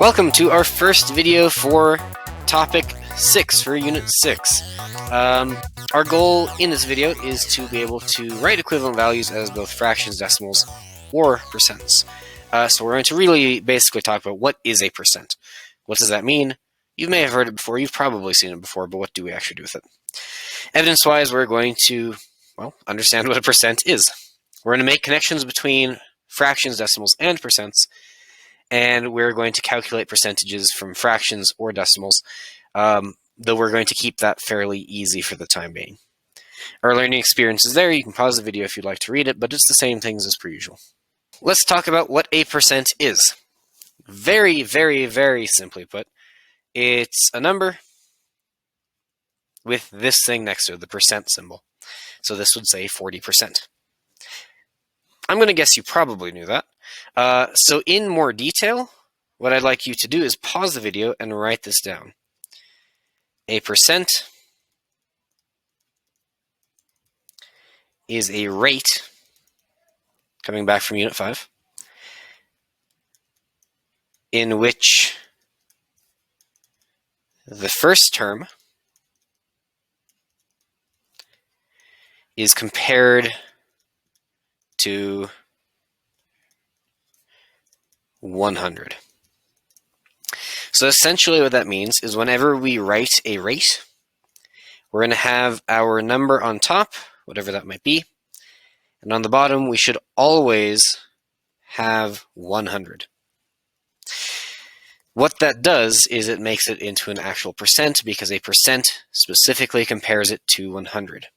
Welcome to our first video for topic 6 for unit 6. Our goal in this video is to be able to write equivalent values as both fractions, decimals, or percents. So we're going to really basically talk about what is a percent. What does that mean? You may have heard it before, you've probably seen it before, but what do we actually do with it? Evidence-wise, we're going to, understand what a percent is. We're going to make connections between fractions, decimals, and percents, and we're going to calculate percentages from fractions or decimals, though we're going to keep that fairly easy for the time being. Our learning experience is there. You can pause the video if you'd like to read it, but it's the same things as per usual. Let's talk about what a percent is. Very, very, very simply put, it's a number with this thing next to it, the percent symbol. So this would say 40%. I'm going to guess you probably knew that. So in more detail, what I'd like you to do is pause the video and write this down. A percent is a rate, coming back from Unit 5, in which the first term is compared to 100. So essentially what that means is whenever we write a rate, we're going to have our number on top, whatever that might be, and on the bottom we should always have 100. What that does is it makes it into an actual percent because a percent specifically compares it to 100.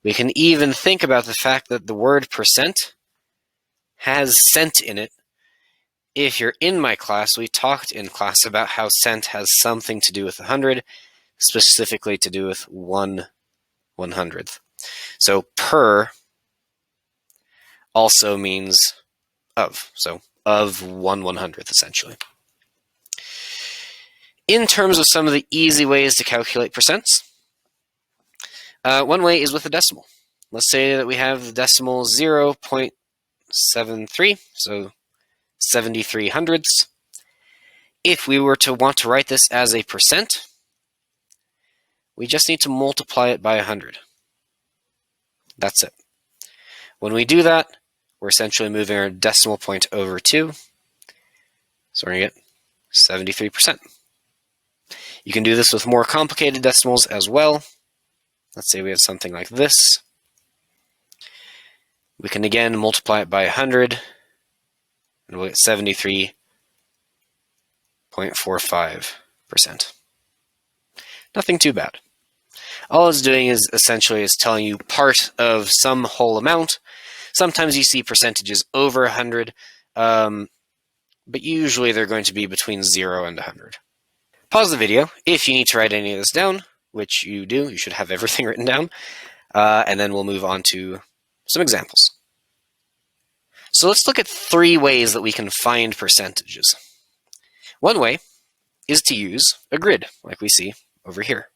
We can even think about the fact that the word percent has cent in it. If you're in my class, we talked in class about how cent has something to do with 100, specifically to do with 1/100th. So per also means of, so of 1/100th essentially. In terms of some of the easy ways to calculate percents, one way is with a decimal. Let's say that we have the decimal 0.73, so 73 hundredths. If we were to want to write this as a percent, we just need to multiply it by 100. That's it. When we do that, we're essentially moving our decimal point over 2. So we're going to get 73%. You can do this with more complicated decimals as well. Let's say we have something like this. We can again multiply it by 100, and we'll get 73.45%. Nothing too bad. All it's doing is essentially telling you part of some whole amount. Sometimes you see percentages over 100, but usually they're going to be between 0 and 100. Pause the video if you need to write any of this down, which you do. You should have everything written down, and then we'll move on to some examples. So let's look at 3 ways that we can find percentages. One way is to use a grid, like we see over here.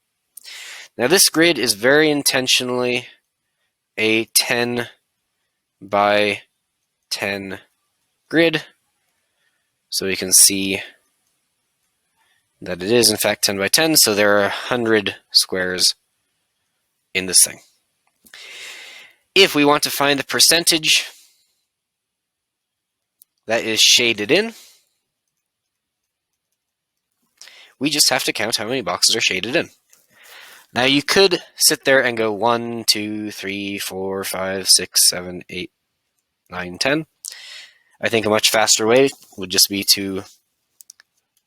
Now this grid is very intentionally a 10 by 10 grid, so we can see that it is in fact 10 by 10, so there are 100 squares in this thing. If we want to find the percentage that is shaded in, we just have to count how many boxes are shaded in. Now you could sit there and go 1, 2, 3, 4, 5, 6, 7, 8, 9, 10. I think a much faster way would just be to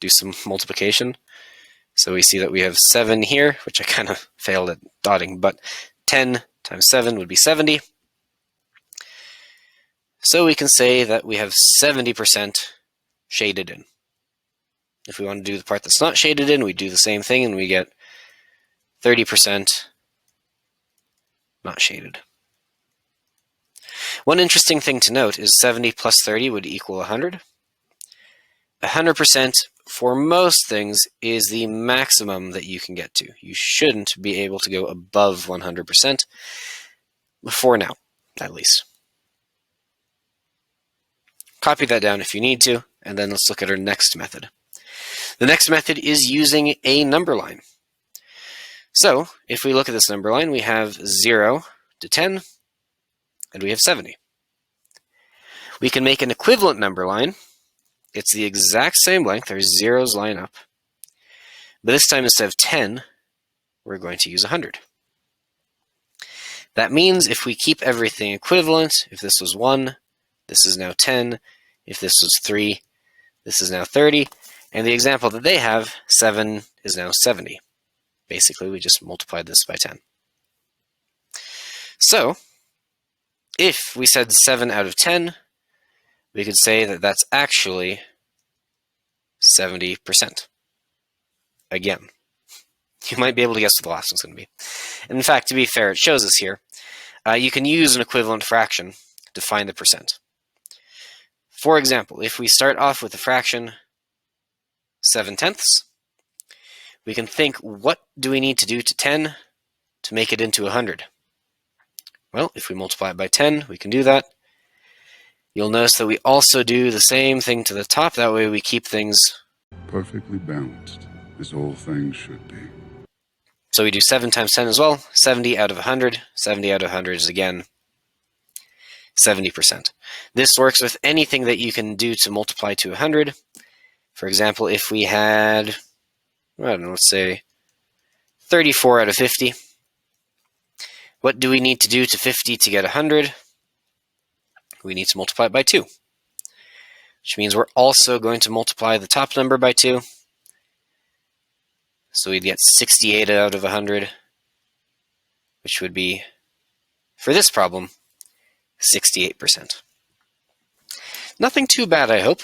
do some multiplication. So we see that we have 7 here, which I kind of failed at dotting, but 10 times 7 would be 70. So we can say that we have 70% shaded in. If we want to do the part that's not shaded in, we do the same thing and we get 30% not shaded. One interesting thing to note is 70 plus 30 would equal 100. 100% for most things is the maximum that you can get to. You shouldn't be able to go above 100%, for now, at least. Copy that down if you need to. And then let's look at our next method. The next method is using a number line. So if we look at this number line, we have 0 to 10, and we have 70. We can make an equivalent number line. It's the exact same length. Our zeros line up. But this time, instead of 10, we're going to use 100. That means if we keep everything equivalent, if this was 1, this is now 10. If this was 3, this is now 30. And the example that they have, 7, is now 70. Basically, we just multiplied this by 10. So, if we said 7 out of 10, we could say that that's actually 70%. Again, you might be able to guess what the last one's going to be. And in fact, to be fair, it shows us here. You can use an equivalent fraction to find the percent. For example, if we start off with the fraction 7/10, we can think, what do we need to do to 10 to make it into 100? Well, if we multiply it by 10, we can do that. You'll notice that we also do the same thing to the top. That way we keep things perfectly balanced, as all things should be. So we do 7 times 10 as well. 70 out of 100. 70 out of 100 is, again, 70%. This works with anything that you can do to multiply to 100. For example, if we had, I don't know, let's say 34 out of 50. What do we need to do to 50 to get 100? We need to multiply it by 2. Which means we're also going to multiply the top number by 2. So we'd get 68 out of 100, which would be, for this problem, 68%. Nothing too bad, I hope.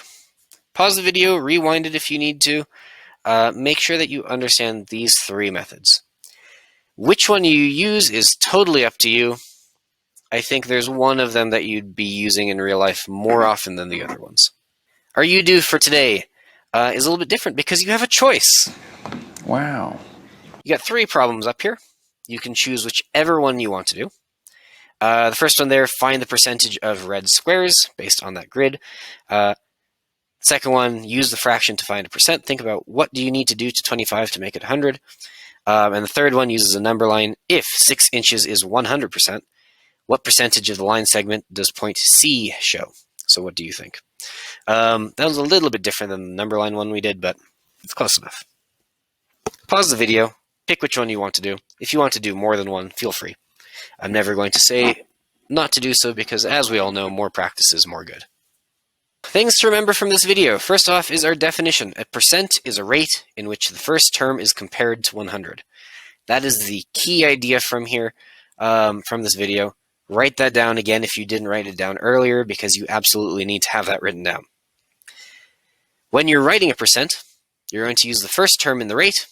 Pause the video, rewind it if you need to. Make sure that you understand these 3 methods. Which one you use is totally up to you. I think there's one of them that you'd be using in real life more often than the other ones. Our you-do for today is a little bit different because you have a choice. Wow. You got 3 problems up here. You can choose whichever one you want to do. The first one there, find the percentage of red squares based on that grid. Second one, use the fraction to find a percent. Think about what do you need to do to 25 to make it 100. And the third one uses a number line. If 6 inches is 100%, what percentage of the line segment does point C show? So what do you think? That was a little bit different than the number line one we did, but it's close enough. Pause the video, pick which one you want to do. If you want to do more than one, feel free. I'm never going to say not to do so because, as we all know, more practice is more good. Things to remember from this video. First off is our definition. A percent is a rate in which the first term is compared to 100. That is the key idea from here, from this video. Write that down again if you didn't write it down earlier, because you absolutely need to have that written down. When you're writing a percent, you're going to use the first term in the rate,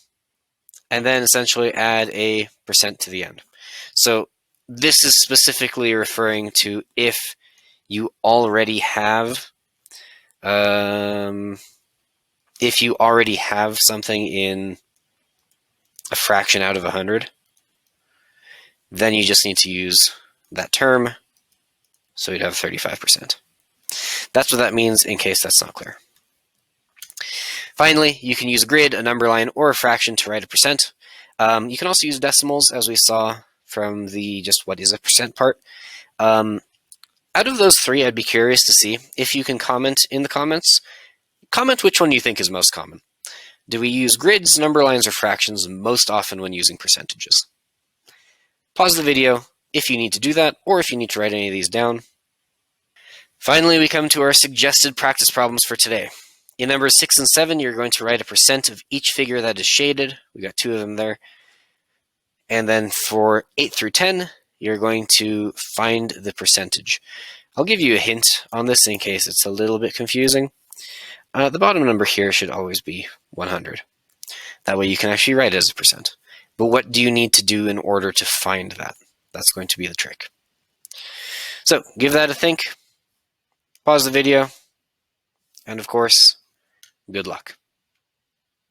and then essentially add a percent to the end. So this is specifically referring to if you already have something in a fraction out of 100, then you just need to use that term, so you'd have 35%. That's what that means, in case that's not clear. Finally, you can use a grid, a number line, or a fraction to write a percent. You can also use decimals, as we saw from the just what is a percent part. Out of those 3, I'd be curious to see if you can comment in the comments. Comment which one you think is most common. Do we use grids, number lines, or fractions most often when using percentages? Pause the video if you need to do that, or if you need to write any of these down. Finally, we come to our suggested practice problems for today. In numbers 6 and 7, you're going to write a percent of each figure that is shaded. We got 2 of them there. And then for 8 through 10, you're going to find the percentage. I'll give you a hint on this in case it's a little bit confusing. The bottom number here should always be 100. That way you can actually write it as a percent. But what do you need to do in order to find that? That's going to be the trick. So give that a think. Pause the video. And of course, good luck.